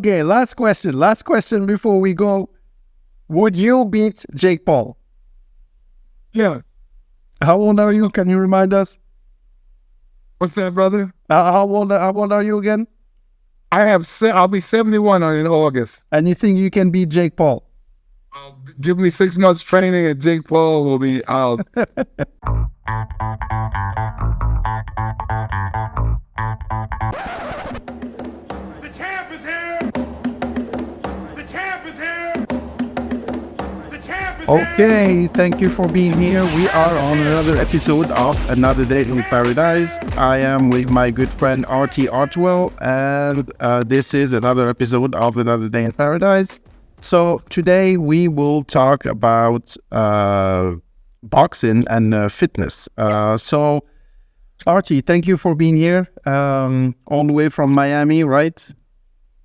Okay, last question. Last question before we go. Would you beat Jake Paul? Yeah. How old are you? Can you remind us? What's that, brother? How old are you again? I'll be 71 in August. And you think you can beat Jake Paul? Give me 6 months training and Jake Paul will be out. Okay, thank you for being here. We are on another episode of Another Day in Paradise. I am with my good friend Artie Artwell, and this is another episode of Another Day in Paradise. So today we will talk about boxing and fitness. So Artie, thank you for being here, all the way from Miami, right?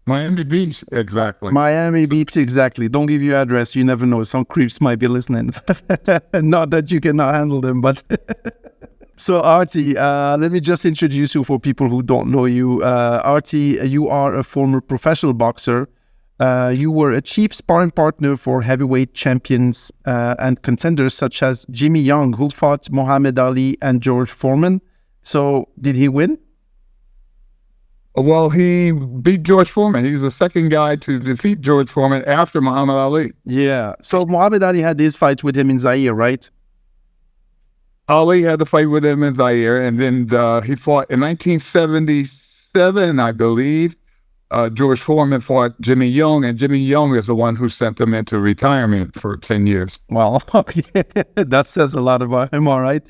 Miami Beach, exactly. Miami Beach, exactly. Don't give your address. You never know. Some creeps might be listening. Not that you cannot handle them, but... So, Artie, let me just introduce you for people who don't know you. Artie, you are a former professional boxer. You were a chief sparring partner for heavyweight champions and contenders such as Jimmy Young, who fought Muhammad Ali and George Foreman. So, did he win? Well, he beat George Foreman. He was the second guy to defeat George Foreman after Muhammad Ali. Yeah. So Muhammad Ali had this fight with him in Zaire, right? Ali had the fight with him in Zaire, and then he fought in 1977, I believe. George Foreman fought Jimmy Young, and Jimmy Young is the one who sent him into retirement for 10 years. Well, okay. That says a lot about him, all right?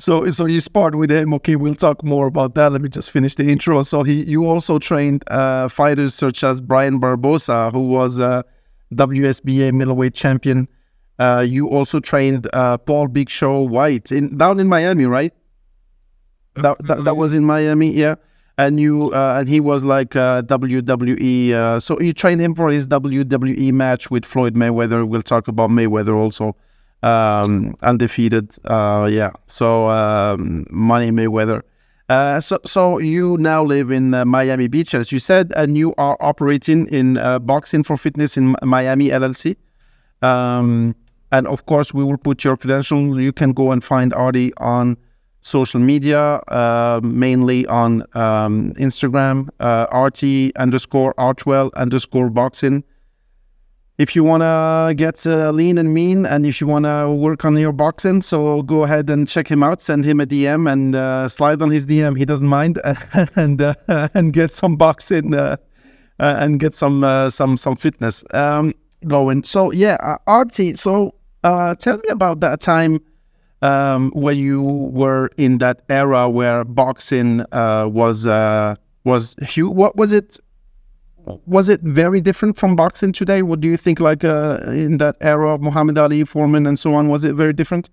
So you sparred with him. Okay, we'll talk more about that. Let me just finish the intro. So you also trained fighters such as Brian Barbosa, who was a WSBA Middleweight champion. You also trained Paul Big Show Wight down in Miami, right? That was in Miami, yeah. And he was like WWE. So you trained him for his WWE match with Floyd Mayweather. We'll talk about Mayweather also. Undefeated, yeah. So Money Mayweather. So you now live in Miami Beach, as you said, and you are operating in Boxing for Fitness in Miami LLC. And of course, we will put your credentials. You can go and find Artie on social media, mainly on Instagram, Artie_Artwell_boxing. If you want to get lean and mean, and if you want to work on your boxing, so go ahead and check him out. Send him a DM and slide on his DM. He doesn't mind, and get some boxing and get some fitness going. So yeah, Artie. So tell me about that time where you were in that era where boxing was huge. What was it? Was it very different from boxing today? What do you think, like in that era of Muhammad Ali, Foreman, and so on? Was it very different?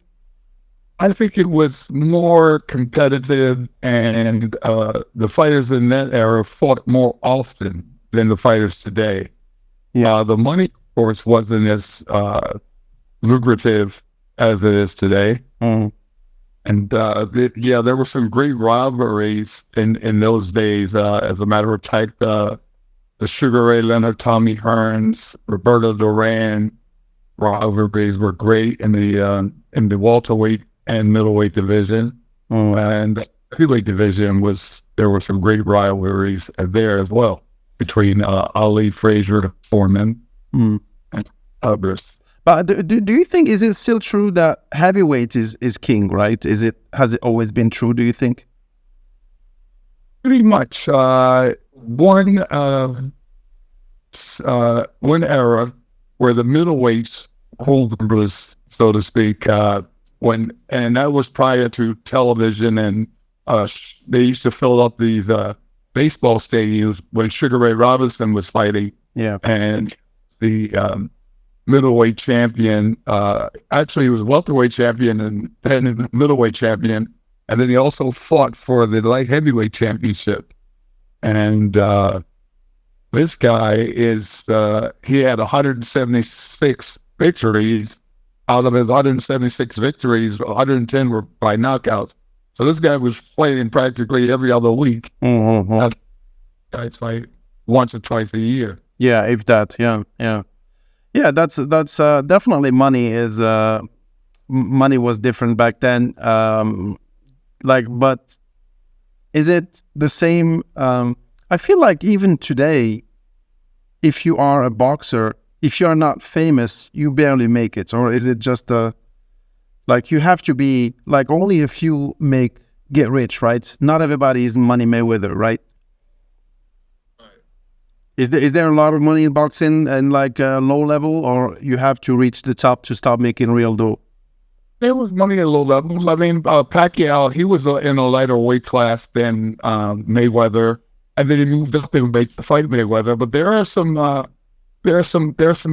I think it was more competitive, and the fighters in that era fought more often than the fighters today. Yeah. The money, of course, wasn't as lucrative as it is today. Mm. And there were some great rivalries in those days. As a matter of fact, the Sugar Ray Leonard, Tommy Hearns, Roberto Duran rivalries were great in the welterweight and middleweight division. And the heavyweight division there were some great rivalries there as well between Ali, Frazier, Foreman, and others. But do you think, is it still true that heavyweight is king, right? Has it always been true, do you think? Pretty much. One era where the middleweights holders, so to speak, and that was prior to television, and they used to fill up these baseball stadiums when Sugar Ray Robinson was fighting. Yeah. And the middleweight champion, actually he was welterweight champion and then middleweight champion, and then he also fought for the light heavyweight championship. And this guy he had 176 victories. Out of his 176 victories, 110 were by knockouts. So this guy was fighting practically every other week. Mm-hmm. Guys fight once or twice a year. Yeah, if that. Yeah, yeah, yeah. That's definitely money is money was different back then. But is it the same? I feel like even today, if you are a boxer, if you are not famous, you barely make it. Or is it just like you have to be like only a few get rich, right? Not everybody is Money Mayweather, right? Is there a lot of money in boxing and like low level, or you have to reach the top to start making real dough? There was money at low levels. I mean, Pacquiao, he was in a lighter weight class than Mayweather, and then he moved up and made the fight Mayweather. But there's some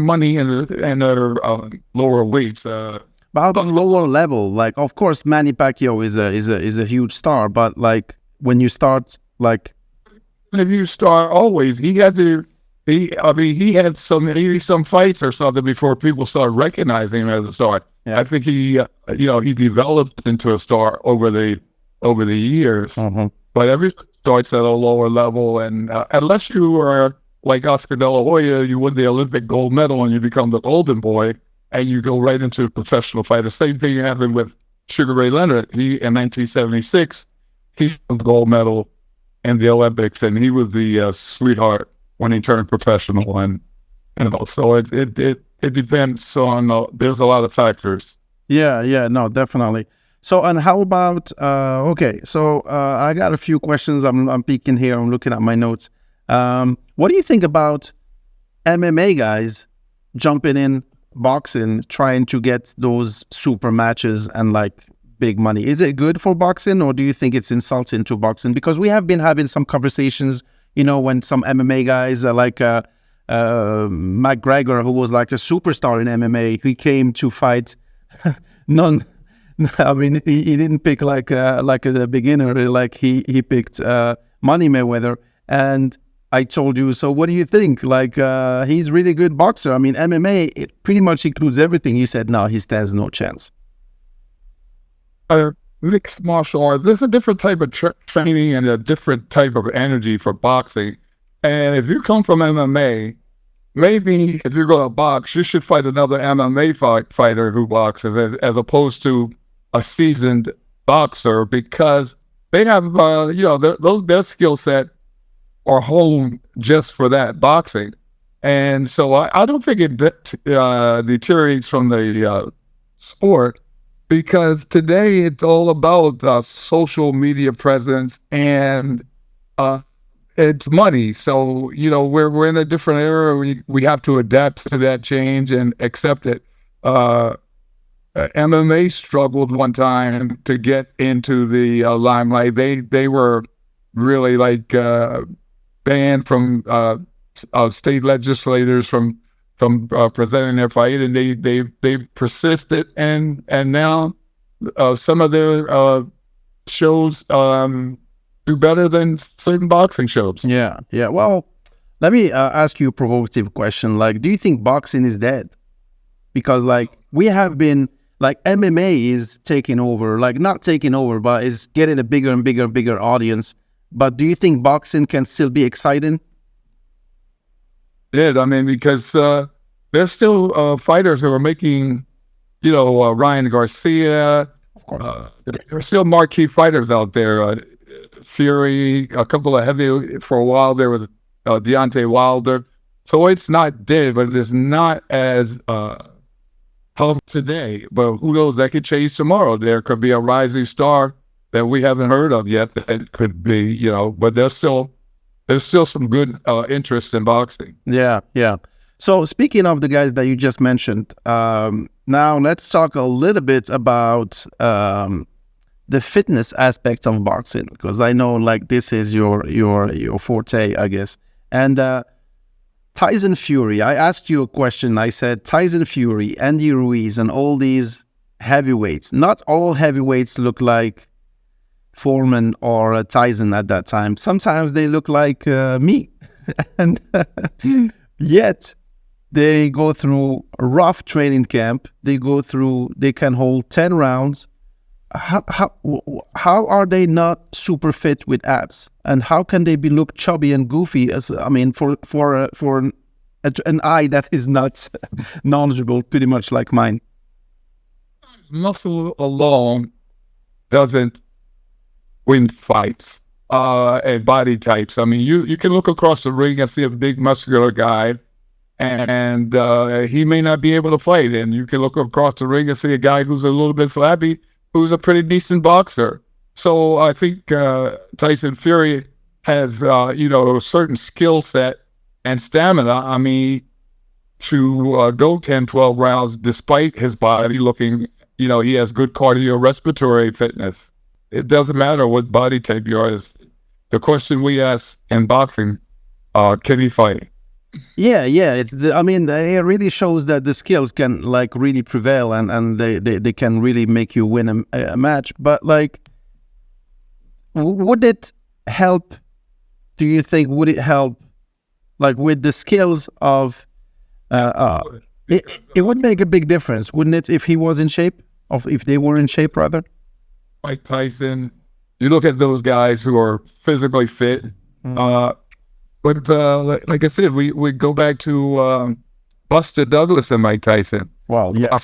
money in the lower weights. But how about lower level? Like, of course, Manny Pacquiao is a huge star, but like when you start, like, if you start always, he had some fights or something before people started recognizing him as a star. Yeah. I think he developed into a star over the years. Mm-hmm. But everything starts at a lower level, and unless you are like Oscar De La Hoya, you win the Olympic gold medal and you become the golden boy, and you go right into a professional fighter. Same thing happened with Sugar Ray Leonard. He in 1976, he won the gold medal in the Olympics, and he was the sweetheart when he turned professional. And so it depends on. There's a lot of factors. Yeah, no, definitely. So, and how about okay? So, I got a few questions. I'm peeking here. I'm looking at my notes. What do you think about MMA guys jumping in boxing, trying to get those super matches and like big money? Is it good for boxing, or do you think it's insulting to boxing? Because we have been having some conversations, when some MMA guys like McGregor, who was like a superstar in MMA, he came to fight none. I mean, he didn't pick like a beginner. Like he picked Money Mayweather, and I told you. So what do you think? Like he's really good boxer. I mean, MMA it pretty much includes everything. You said no, he stands no chance. Mixed martial arts. There's a different type of training and a different type of energy for boxing. And if you come from MMA, maybe if you're going to box, you should fight another MMA fighter who boxes as opposed to a seasoned boxer, because they have, their skill set are honed just for that boxing. And so I don't think it deteriorates from the sport, because today it's all about social media presence and it's money. So, we're in a different era. We have to adapt to that change and accept it. MMA struggled one time to get into the limelight. They were really like banned from state legislators from presenting their fight, and they persisted, and now some of their shows do better than certain boxing shows. Yeah. Well, let me ask you a provocative question. Like, do you think boxing is dead? Because like we have been like MMA is taking over, like not taking over, but is getting a bigger and bigger audience. But do you think boxing can still be exciting? I mean, because there's still fighters who are making, Ryan Garcia. Of course. There are still marquee fighters out there. Fury, a couple of heavy for a while. There was Deontay Wilder. So it's not dead, but it is not as held today. But who knows? That could change tomorrow. There could be a rising star that we haven't heard of yet. That could be, But there's still some good interest in boxing. Yeah. So speaking of the guys that you just mentioned, now let's talk a little bit about the fitness aspect of boxing, because I know like this is your forte, I guess. And Tyson Fury, I asked you a question. I said Tyson Fury, Andy Ruiz, and all these heavyweights. Not all heavyweights look like Foreman or Tyson at that time. Sometimes they look like me, and yet they go through a rough training camp. They can hold 10 rounds. How are they not super fit with abs, and how can they look chubby and goofy? For an eye that is not knowledgeable, pretty much like mine. Muscle alone doesn't win fights and body types. I mean, you can look across the ring and see a big muscular guy, and he may not be able to fight. And you can look across the ring and see a guy who's a little bit flabby, who's a pretty decent boxer. So I think Tyson Fury has, a certain skill set and stamina. I mean, to go 10, 12 rounds, despite his body looking, he has good cardiorespiratory fitness. It doesn't matter what body type you are. The question we ask in boxing, can he fight? Yeah. It really shows that the skills can like really prevail and they can really make you win a match. But like, would it help? Do you think would it help, like with the skills of? It would make a big difference, wouldn't it, if he was in shape? If they were in shape, rather. Mike Tyson, you look at those guys who are physically fit. But like I said, we go back to Buster Douglas and Mike Tyson. Wow, yeah.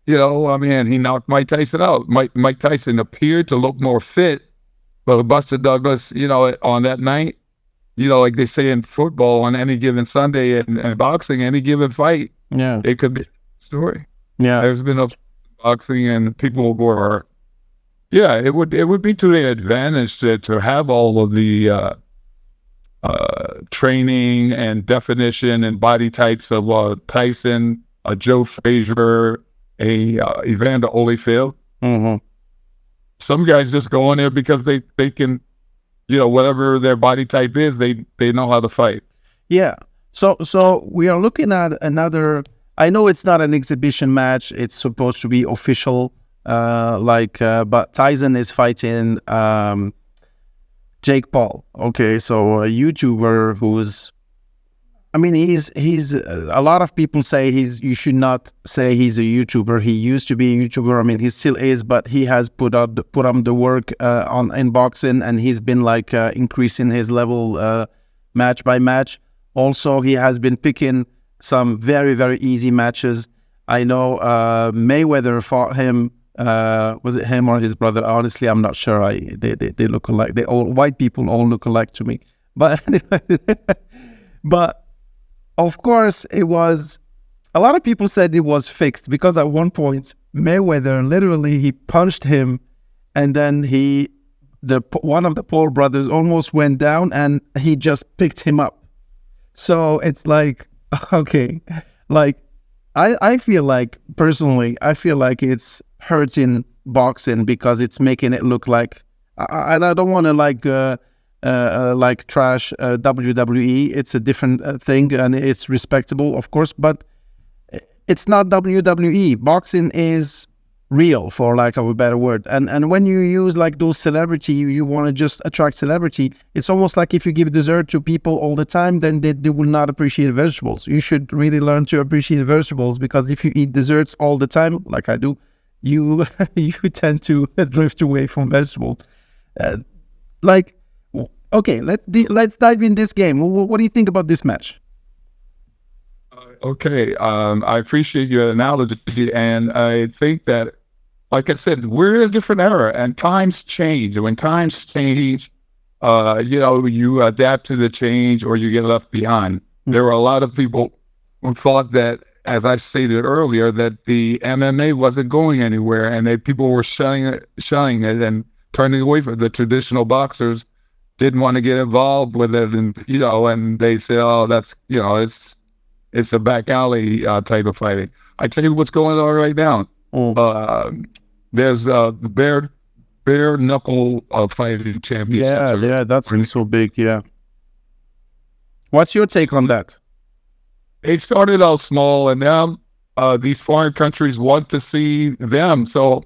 He knocked Mike Tyson out. Mike Tyson appeared to look more fit, but Buster Douglas, on that night, like they say in football, on any given Sunday and boxing, any given fight, it could be a story. Yeah, there's been a boxing and people were, it would be to their advantage to have all of the training and definition and body types of Tyson, Joe Frazier, Evander Holyfield. Mm-hmm. Some guys just go in there because they can, whatever their body type is, they know how to fight. Yeah. So we are looking at another. I know it's not an exhibition match. It's supposed to be official. But Tyson is fighting Jake Paul. Okay, so a YouTuber who's, he's a lot of people say you should not say he's a YouTuber. He used to be a YouTuber. He still is, but he has put on the work in boxing, and he's been increasing his level match by match. Also, he has been picking some very, very easy matches. I know Mayweather fought him. Was it him or his brother? Honestly, I'm not sure. They look alike. They all white people all look alike to me. But but of course, it was. A lot of people said it was fixed because at one point Mayweather literally he punched him, and then one of the Paul brothers almost went down, and he just picked him up. So it's like, okay, like I feel like personally, it's hurting boxing because it's making it look like, and I don't want to trash WWE. It's a different thing, and it's respectable, of course, but it's not WWE. Boxing is real, for lack of a better word. And when you use those celebrity, you want to just attract celebrity. It's almost like if you give dessert to people all the time, then they will not appreciate vegetables. You should really learn to appreciate vegetables, because if you eat desserts all the time, like I do, you tend to drift away from vegetables. Okay, let's dive in this game. What do you think about this match? Okay, I appreciate your analogy, and I think that, like I said, we're in a different era, and times change. And when times change, you adapt to the change, or you get left behind. There were a lot of people who thought that, as I stated earlier, that the MMA wasn't going anywhere, and that people were shunning it and turning away from the traditional boxers. Didn't want to get involved with it, and and they say, "Oh, that's it's a back alley type of fighting." I tell you what's going on right now. There's the bare knuckle fighting championship. Yeah, that's so big. Yeah. What's your take on that? It started out small, and now these foreign countries want to see them. So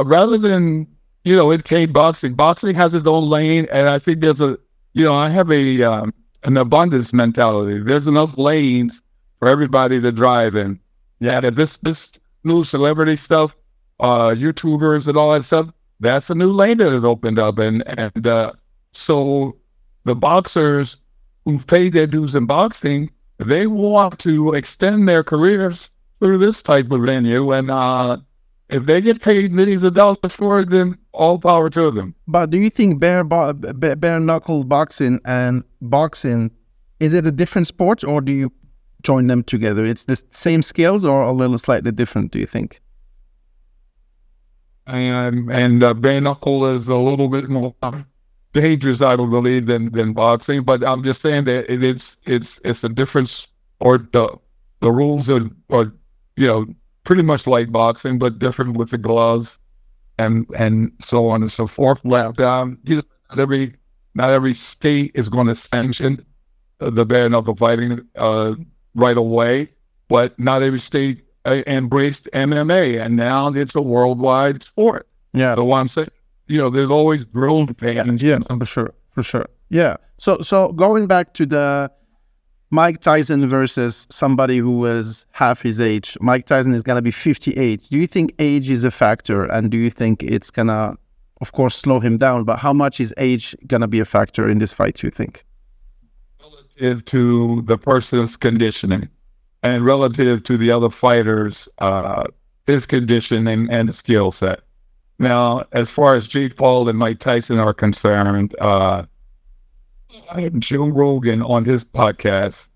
rather than entertain boxing has its own lane, and I think there's I have an abundance mentality. There's enough lanes for everybody to drive in. Yeah, and this new celebrity stuff, YouTubers and all that stuff, that's a new lane that has opened up, and so the boxers who paid their dues in boxing, they want to extend their careers through this type of venue. And if they get paid millions of dollars for it, then all power to them. But do you think bare knuckle boxing and boxing, is it a different sport, or do you join them together? It's the same skills or a little slightly different, do you think? And bare knuckle is a little bit more dangerous, I don't believe, than boxing. But I'm just saying that it's a difference, or the rules are pretty much like boxing, but different with the gloves and so on and so forth. Not every state is going to sanction the bare knuckle fighting right away, but not every state embraced MMA, and now it's a worldwide sport. Yeah. So what I'm saying, there's always growing pains. Yeah, for sure. Yeah. So going back to the Mike Tyson versus somebody who is half his age. Mike Tyson is going to be 58. Do you think age is a factor? And do you think it's going to, of course, slow him down? But how much is age going to be a factor in this fight, do you think? Relative to the person's conditioning and relative to the other fighters, his conditioning and skill set. Now, as far as Jake Paul and Mike Tyson are concerned, I had Joe Rogan on his podcast,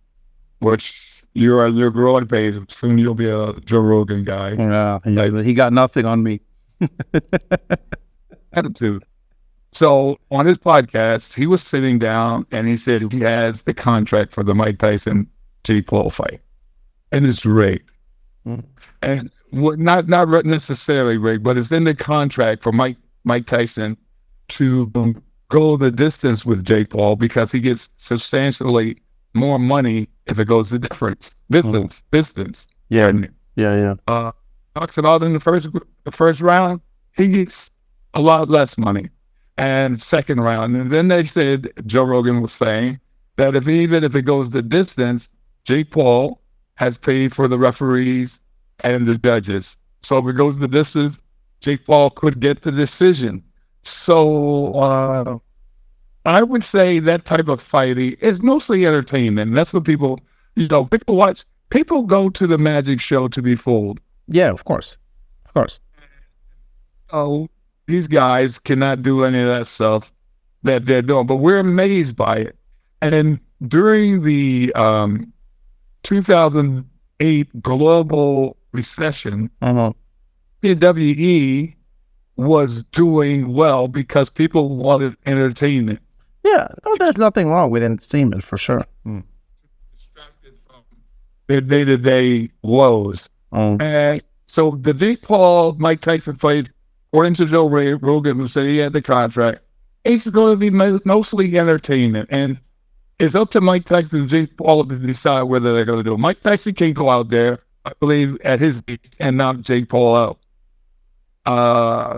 which you're on your growing page. Soon you'll be a Joe Rogan guy. Yeah, he got nothing on me. Attitude. So on his podcast, he was sitting down and he said he has the contract for the Mike Tyson Jake Paul fight, and it's rigged. And not necessarily rigged, but it's in the contract for Mike Tyson to go the distance with Jake Paul because he gets substantially more money if it goes the distance. Yeah. Knocks it out in the first round, he gets a lot less money. And second round, and then they said, Joe Rogan was saying that even if it goes the distance, Jake Paul has paid for the referees and the judges. So if it goes the distance, Jake Paul could get the decision. So I would say that type of fighting is mostly entertainment. That's what people watch. People go to the magic show to be fooled. Yeah, of course. Oh, these guys cannot do any of that stuff that they're doing, but we're amazed by it. And during the 2008 global recession, WWE was doing well because people wanted entertainment. Yeah, no, there's nothing wrong with entertainment for sure. Distracted from their day-to-day woes. And so the Jake Paul, Mike Tyson fight, according to Joe Rogan, who said he had the contract, it's going to be mostly entertainment. And it's up to Mike Tyson and Jake Paul to decide whether they're going to do it. Mike Tyson can't go out there, I believe, at his age and knock Jake Paul out.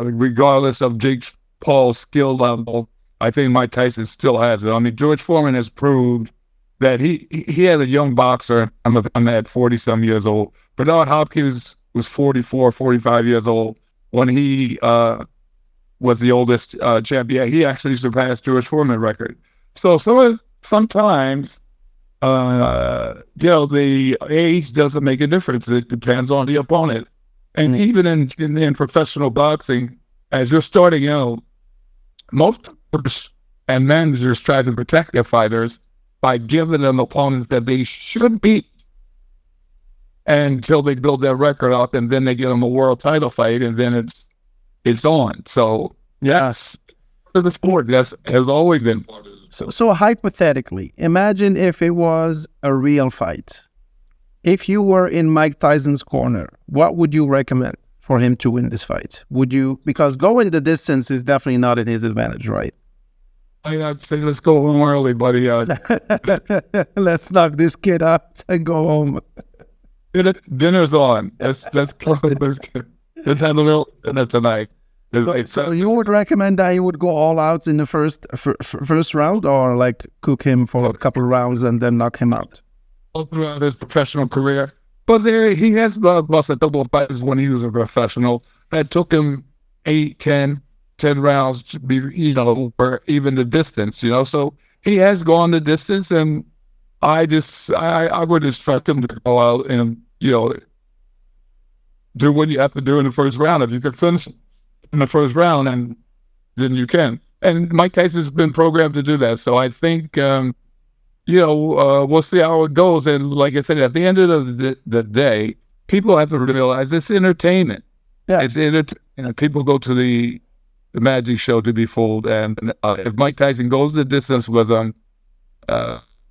Regardless of Jake Paul's skill level, I think Mike Tyson still has it. I mean, George Foreman has proved that he had a young boxer. I'm at 40-some years old. Bernard Hopkins was 44, 45 years old when he was the oldest champion. He actually surpassed George Foreman's record. So sometimes, the age doesn't make a difference. It depends on the opponent. And even in professional boxing, as you're starting out, most coaches and managers try to protect their fighters by giving them opponents that they should beat until they build their record up, and then they get them a world title fight, and then it's on. So yes, the sport has always been part of it. So hypothetically, imagine if it was a real fight. If you were in Mike Tyson's corner, what would you recommend for him to win this fight? Would you, because going the distance is definitely not in his advantage, right? I'd say let's go home early, buddy. Let's knock this kid out and go home. Dinner's on. Let's have a little dinner tonight. So you would recommend that he would go all out in the first round, or like cook him for a couple of rounds and then knock him out? All throughout his professional career. But he has lost a couple of fighters when he was a professional. That took him 8, 10 rounds to be, or even the distance, So he has gone the distance, and I would instruct him to go out and, do what you have to do in the first round. If you can finish in the first round, and then you can. And Mike Tyson's been programmed to do that. So I think, we'll see how it goes. And like I said, at the end of the day, people have to realize it's entertainment. Yeah. It's people go to the magic show to be fooled. And if Mike Tyson goes the distance with them,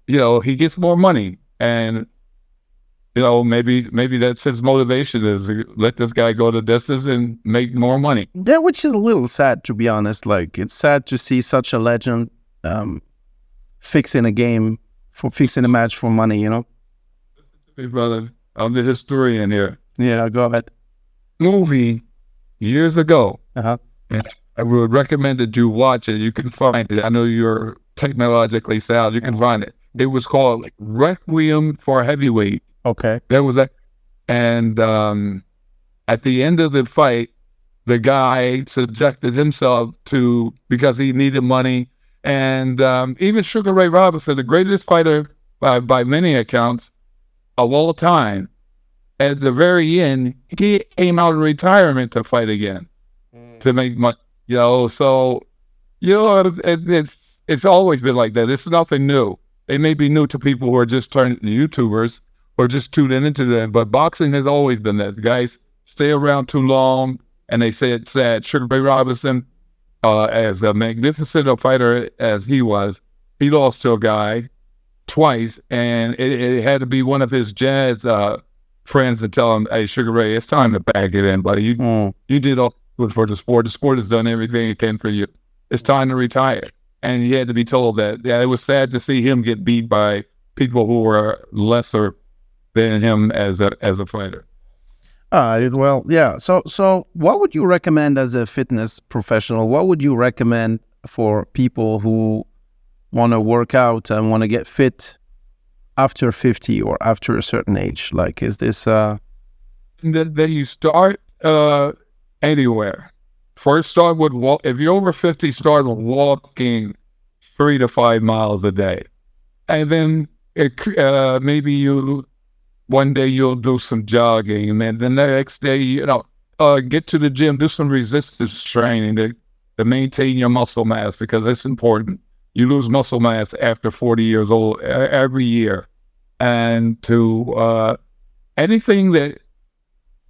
he gets more money. And, maybe that's his motivation, is to let this guy go the distance and make more money. Yeah, which is a little sad, to be honest. Like, it's sad to see such a legend fixing a match for money, Listen to me, brother. I'm the historian here. Yeah, go ahead. Movie years ago. Uh-huh. And I would recommend that you watch it. You can find it. I know you're technologically sound. You can find it. It was called Requiem for Heavyweight. Okay. There was that. And at the end of the fight, the guy subjected himself because he needed money. And even Sugar Ray Robinson, the greatest fighter by many accounts of all time, at the very end, he came out of retirement to fight again, to make money. So, it's always been like that. It's nothing new. It may be new to people who are just turning YouTubers or just tuning into them, but boxing has always been that. The guys stay around too long, and they say it's sad. Sugar Ray Robinson, as a magnificent a fighter as he was, he lost to a guy twice, and it had to be one of his jazz friends to tell him, "Hey, Sugar Ray, it's time to back it in, buddy. You did all good for the sport. The sport has done everything it can for you. It's time to retire." And he had to be told that. Yeah, it was sad to see him get beat by people who were lesser than him as a fighter. Well, yeah. So what would you recommend as a fitness professional? What would you recommend for people who want to work out and want to get fit after 50 or after a certain age? Like, is this... Then you start anywhere. First, start with walk. If you're over 50, start with walking 3 to 5 miles a day. And then maybe one day you'll do some jogging, and then the next day, get to the gym, do some resistance training to maintain your muscle mass, because it's important. You lose muscle mass after 40 years old every year. And to anything that,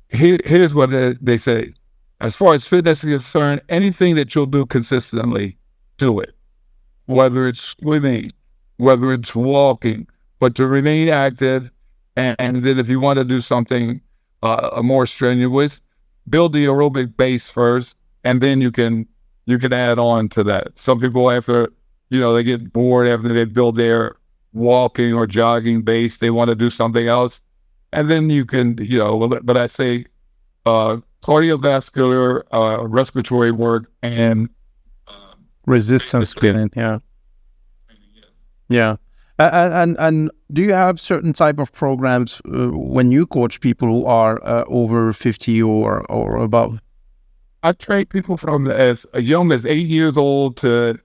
here's what they say, as far as fitness is concerned, anything that you'll do consistently, do it. Whether it's swimming, whether it's walking, but to remain active. And then if you want to do something more strenuous, build the aerobic base first, and then you can add on to that. Some people, after, they get bored after they build their walking or jogging base, they want to do something else. And then you can, but I say cardiovascular, respiratory work, and resistance training. Yeah. Yeah. And do you have certain type of programs when you coach people who are over 50 or above? I train people from as young as 8 years old to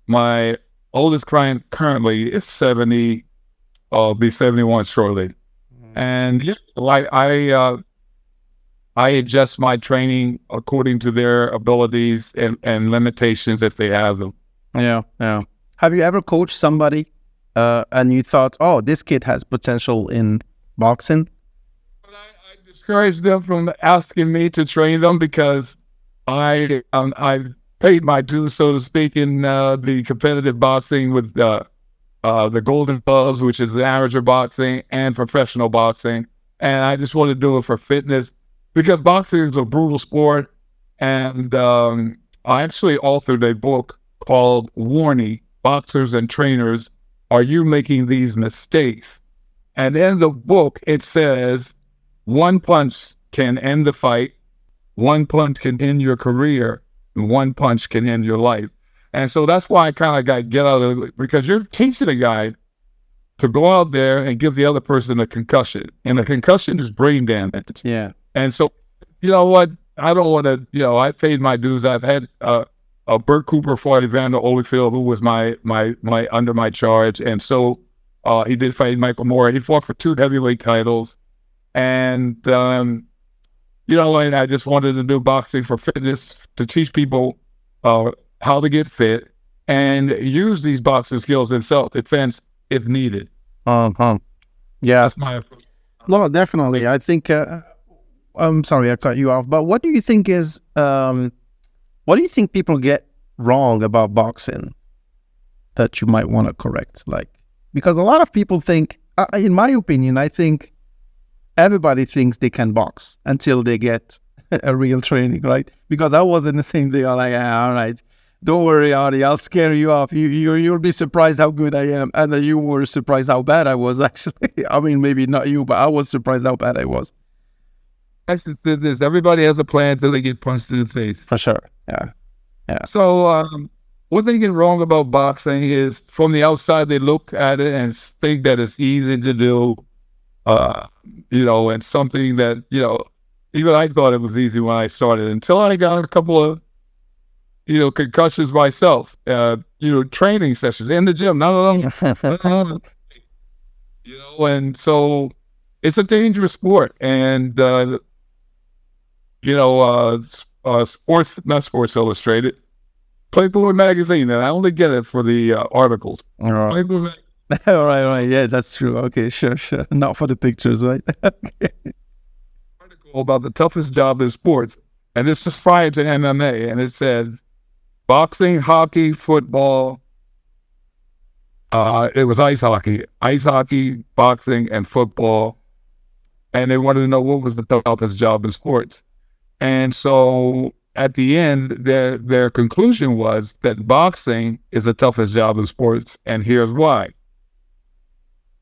my oldest client currently is 70. I'll be 71 shortly. And yes, I adjust my training according to their abilities and limitations if they have them. Yeah, yeah. Have you ever coached somebody and you thought, oh, this kid has potential in boxing? I discourage them from asking me to train them, because I paid my dues, so to speak, in the competitive boxing with the Golden Gloves, which is amateur boxing, and professional boxing. And I just want to do it for fitness, because boxing is a brutal sport. And I actually authored a book called Warning, Boxers and Trainers, Are You Making These Mistakes? And in the book, it says, one punch can end the fight, one punch can end your career, and one punch can end your life. And so that's why I kind of got to get out of it, because you're teaching a guy to go out there and give the other person a concussion. And a concussion is brain damage. Yeah. And so, you know what? I don't want to, I paid my dues. I've had Burt Cooper, Floyd Mayweather, Holyfield, who was my under my charge. And so He did fight Michael Moore. He fought for 2 heavyweight titles. And, you know, and I just wanted to do boxing for fitness, to teach people how to get fit and use these boxing skills in self-defense if needed. Yeah. That's my approach. No, definitely. I think, I'm sorry I cut you off, but what do you think people get wrong about boxing that you might want to correct? Like, because a lot of people think, in my opinion, I think everybody thinks they can box until they get a real training, right? Because I was in the same thing. I'm like, all right, don't worry, Artie, I'll scare you off. You'll be surprised how good I am. And you were surprised how bad I was, actually. I mean, maybe not you, but I was surprised how bad I was. I said this, everybody has a plan until they get punched in the face. For sure, yeah. So what they get wrong about boxing is, from the outside, they look at it and think that it's easy to do, you know, and something that, you know, even I thought it was easy when I started, until I got a couple of, you know, concussions myself, you know, training sessions in the gym, not alone. You know, and so it's a dangerous sport. And, you know, not Sports Illustrated, Playboy magazine, and I only get it for the articles. All right. All right. Yeah, that's true. Okay, sure. Not for the pictures, right? Okay. Article about the toughest job in sports, and it's just prior to MMA, and it said boxing, hockey, football. It was ice hockey, boxing, and football, and they wanted to know what was the toughest job in sports. And so at the end, their conclusion was that boxing is the toughest job in sports, and here's why.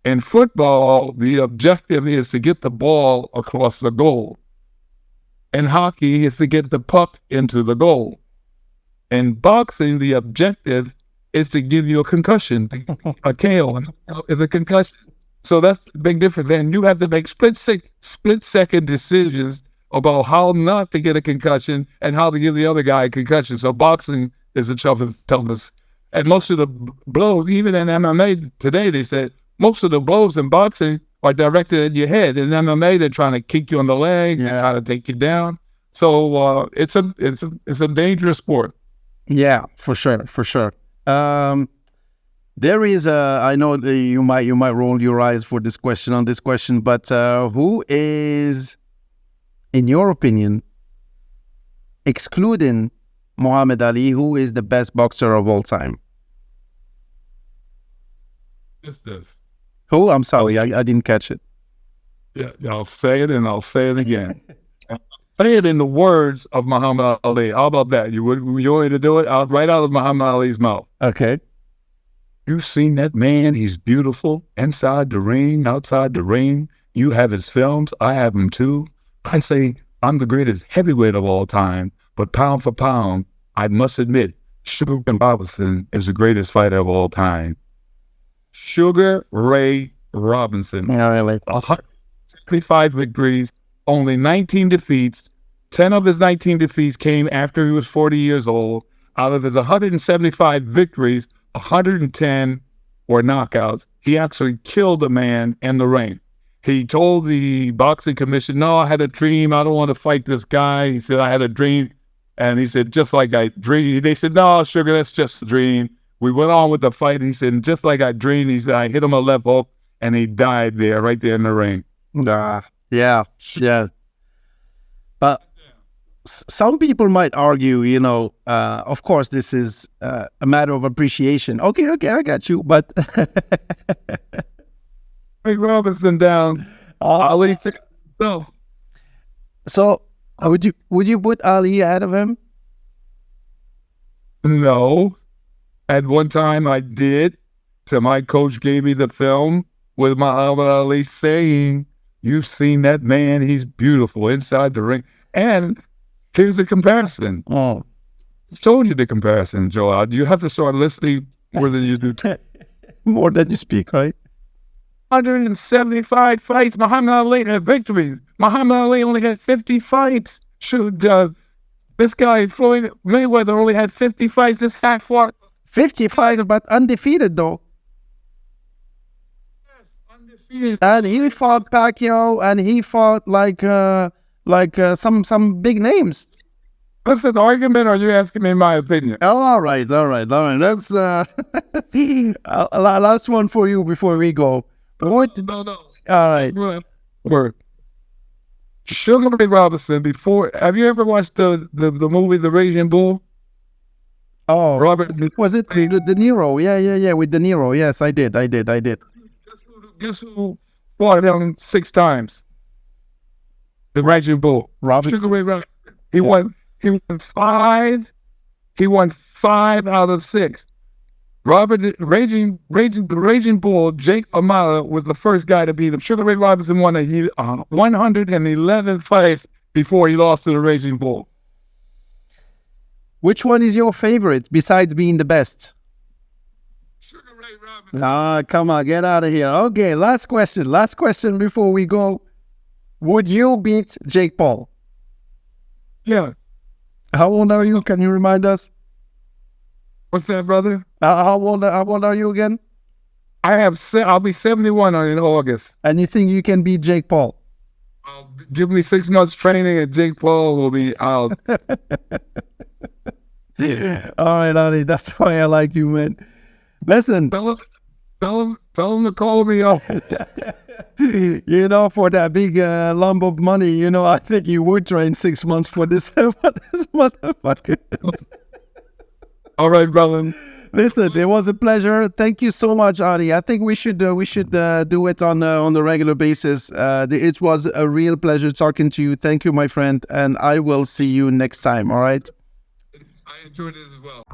In football, the objective is to get the ball across the goal. In hockey, it's to get the puck into the goal. In boxing, the objective is to give you a concussion. A KO is a concussion. So that's the big difference. And you have to make split-second decisions about how not to get a concussion and how to give the other guy a concussion. So boxing is the toughest. And most of the blows, even in MMA today, they said most of the blows in boxing are directed at your head. In MMA, they're trying to kick you on the leg, they're trying to take you down. So it's a dangerous sport. Yeah, for sure. There is I know that you might roll your eyes for this question, but who is, in your opinion, excluding Muhammad Ali, who is the best boxer of all time? This. Who? I'm sorry, I didn't catch it. Yeah, I'll say it and I'll say it again. Say it in the words of Muhammad Ali. How about that? You want me to do it right out of Muhammad Ali's mouth? Okay. You've seen that man. He's beautiful inside the ring, outside the ring. You have his films. I have them too. I say I'm the greatest heavyweight of all time, but pound for pound, I must admit, Sugar Robinson is the greatest fighter of all time. Sugar Ray Robinson. Yeah, really. 165 victories, only 19 defeats. 10 of his 19 defeats came after he was 40 years old. Out of his 175 victories, 110 were knockouts. He actually killed a man in the ring. He told the boxing commission, no, I had a dream. I don't want to fight this guy. He said, I had a dream. And he said, just like I dreamed. They said, no, Sugar, that's just a dream. We went on with the fight. He said, just like I dreamed. He said, I hit him a left hook, and he died there, right there in the ring. Yeah. But some people might argue, you know, of course, this is a matter of appreciation. Okay, I got you. But Ray Robinson down. Ali. So would you put Ali ahead of him? No. At one time I did, till my coach gave me the film with Muhammad Ali saying, you've seen that man, he's beautiful inside the ring. And here's the comparison. Oh. I told you the comparison, Joel. You have to start listening more than you do. More than you speak, right? 175 fights. Muhammad Ali had victories. Muhammad Ali only had 50 fights. Shoot, this guy, Floyd Mayweather, only had 50 fights. This guy fought 50 fights, but undefeated, though. And he fought Pacquiao, and he fought some big names. That's an argument, or are you asking me my opinion? Oh, all right. That's last one for you before we go. What? No. All right. Word. Sugar Ray Robinson. Have you ever watched the movie The Raging Bull? Oh, Robert, was it De Niro? Yeah. With De Niro. Yes, I did. Guess who fought him 6 times? The Raging Bull. Robinson. Sugar Ray Robinson. He won 5. He won 5 out of 6. The Raging Bull, Jake Amata, was the first guy to beat him. Sugar Ray Robinson won 111 fights before he lost to the Raging Bull. Which one is your favorite besides being the best? Sugar Ray Robinson. Ah, come on, get out of here. Okay, last question before we go. Would you beat Jake Paul? Yeah. How old are you? Can you remind us? What's that, brother? How old are you again? I'll be 71 in August. And you think you can beat Jake Paul? Give me 6 months training, and Jake Paul will be out. All right, Artie, that's why I like you, man. Listen. Tell him to call me up. For that big lump of money, I think you would train 6 months for this motherfucker. All right, brother. Listen, it was a pleasure. Thank you so much, Artie. I think we should do it on the regular basis. It was a real pleasure talking to you. Thank you, my friend, and I will see you next time. All right. I enjoyed it as well.